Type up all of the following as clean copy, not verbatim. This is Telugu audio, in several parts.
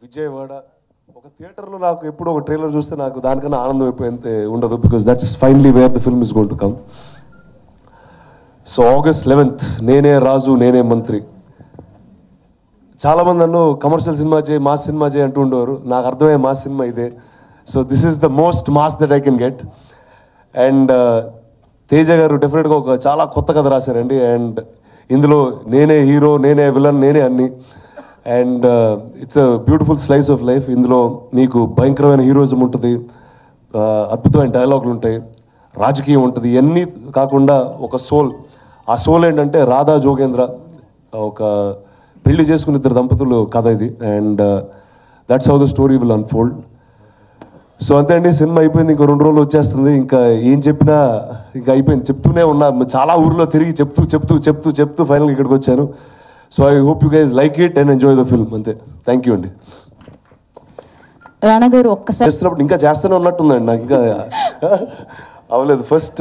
విజయవాడ ఒక థియేటర్లో నాకు ఎప్పుడు ఒక ట్రైలర్ చూస్తే నాకు దానికన్నా ఆనందం అయిపోయేంత ఉండదు, because that's finally wear the film is going to come. So August 11th నేనే రాజు నేనే మంత్రి. చాలామంది నన్ను కమర్షియల్ సినిమా చేయి, మాస్ సినిమా చేయి అంటూ ఉండేవారు. నాకు అర్థమయ్యే మాస్ సినిమా ఇదే. So this is the most mass that I can get. And Teja గారు డెఫినెట్గా ఒక చాలా కొత్త కథ రాశారండి. అండ్ ఇందులో నేనే హీరో, నేనే విలన్, నేనే అన్ని. And it's a beautiful slice of life. ఇందులో మీకు భయంకరమైన హీరోయిజం ఉంటుంది, అద్భుతమైన డైలాగులు ఉంటాయి, రాజకీయం ఉంటుంది. ఇవన్నీ కాకుండా ఒక సోల్. ఆ సోల్ ఏంటంటే రాధా జోగేంద్ర, ఒక పెళ్లి చేసుకున్న ఇద్దరు దంపతులు కథ ఇది. And that's how the story will unfold. So అంతే అండి, సినిమా అయిపోయింది, ఇంకో 2 రోజులు వచ్చేస్తుంది. ఇంకా ఏం చెప్పినా ఇంకా అయిపోయింది, చెప్తూనే ఉన్నా. చాలా ఊర్లో తిరిగి చెప్తూ చెప్తూ చెప్తూ చెప్తూ ఫైనల్గా ఇక్కడికి వచ్చాను. So I hope you guys like it and enjoy the film. అంతే, థ్యాంక్ యూ అండి. రానా గారు ఒక్కసారి చేస్తున్నప్పుడు ఇంకా చేస్తూనే ఉన్నట్టుందండి, నాకు ఇంకా అవ్వలేదు. ఫస్ట్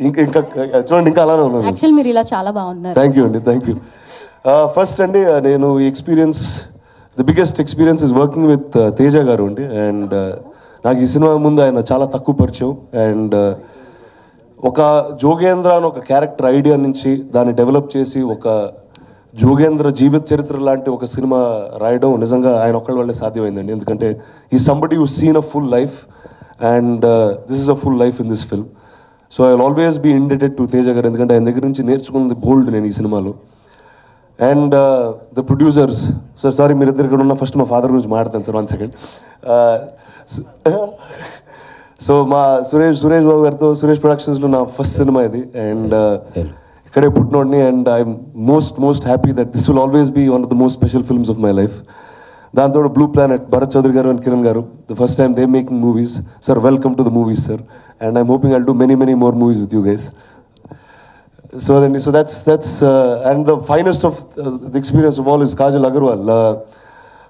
ఇంకా ఇంకా చూడండి, ఇంకా అలానే ఉన్నాను. యాక్చువల్ మీరు ఇలా చాలా బాగున్నారు. థ్యాంక్ యూ అండి, థ్యాంక్ యూ. ఫస్ట్ అండి, నేను ఈ experience, the biggest experience is working with Teja గారు అండి. అండ్ నాకు ఈ సినిమా ముందు ఆయన చాలా తక్కువ పరిచయం. అండ్ ఒక జోగేంద్ర అని ఒక క్యారెక్టర్ ఐడియా నుంచి దాన్ని డెవలప్ చేసి ఒక జోగేంద్ర జీవిత చరిత్ర లాంటి ఒక సినిమా రాయడం నిజంగా ఆయన ఒక్కడి వల్లే సాధ్యమైందండి. ఎందుకంటే ఈ somebody who seen a full life, and this is a full life in this film. So I will always be indebted to Teja garu, ఎందుకంటే ఆయన దగ్గర నుంచి నేర్చుకున్నది బోల్డ్ నేను ఈ సినిమాలో. And the producers sir, sorry మీరిద్దరు ఇక్కడ ఉన్న, ఫస్ట్ మా ఫాదర్ గురించి మాట్లాడతాను సార్, 1 సెకండ్. సో మా సురేష్ బాబు గారితో, సురేష్ ప్రొడక్షన్స్లో నా ఫస్ట్ సినిమా ఇది. అండ్ ఇక్కడే పుట్టినోడిని. And I'm most happy that this will always be one of the most special films of my life. దాంతో Blue Planet, Bharat Chaudhary garu and Kiran garu, the first time they making movies. Sir welcome to the movies sir, and I'm hoping I'll do many more movies with you guys. So then, so that's and the finest of the experience of all is Kajal Agarwal.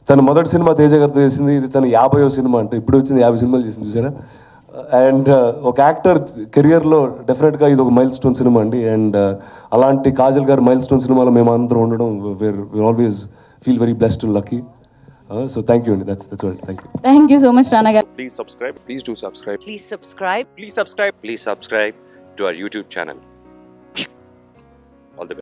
తన మొదటి సినిమా తేజ గారితో చేసింది, ఇది తన 50వ సినిమా. అంటే ఇప్పుడు వచ్చింది 50 సినిమాలు చేసింది చూసారా. అండ్ ఒక యాక్టర్ కెరియర్లో డెఫినెట్గా ఇది ఒక మైల్ స్టోన్ సినిమా అండి. అండ్ అలాంటి కాజల్ గారు మైల్ స్టోన్ సినిమాలో మేము అందరం ఉండడం, we always feel very blessed and lucky. So thank you, and that's all. Thank you so much, Rana garu. Please subscribe. Please do subscribe. Please subscribe. Please subscribe. Please subscribe to our YouTube channel.